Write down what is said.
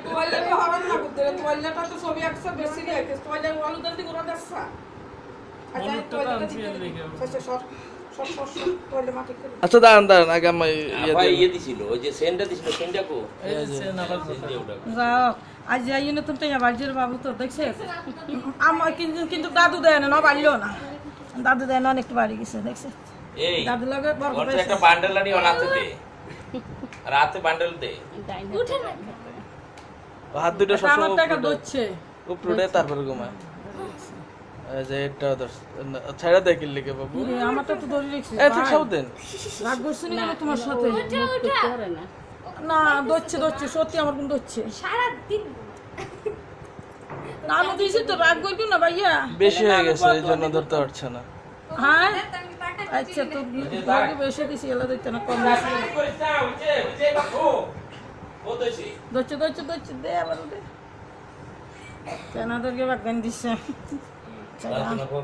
টয়লেটে হরন না করতে টয়লেটটা তো ছবি একশো বেশি রেখে টয়লেট আলু দান্তি করে দেখছা আচ্ছা টয়লেটটা দিকে সর টয়লেট মাটি করে আচ্ছা দাঁড়ান আগে আমি ইয়ে দিছিল ওই যে সেন্টটা দিছিল সেন্টটা কো এই যে যাও আজ যাই না তুমি তো বাড়ির বাবু তো দেখছে আমার কিন্তু দাদু দেয় না বাড়িও না দাদু দেয় না অনেকটা বাড়ি গেছে দেখছে এই দাদু লাগে বড় ওর একটা বান্ডেল আনি রাতে দে রাতে বান্ডেল দে উঠে না হাত দুটো আমার সবসময় টাকা দচ্ছে উপরে তারপরে ঘুমায় এই যে এটা ছাইড়া দেয় কি লিখে বাবু আমারটা তো ধরে রেখেছি এ ঠিক সব দেন রাগ করছি না তোমার সাথে না দচ্ছে সত্যি আমার কোন দচ্ছে সারা দিন না আমি দিয়েছি তো রাগ করবি না ভাইয়া বেশি হয়ে গেছে এই জন্য ধরতে পারছে না হ্যাঁ আচ্ছা তো ভাগে বেশি দিছি এলা দিতে না কম দিছি দচ্ছে দে আবার দে কেন তোরকে বাগান দিছে তার জন্য কোন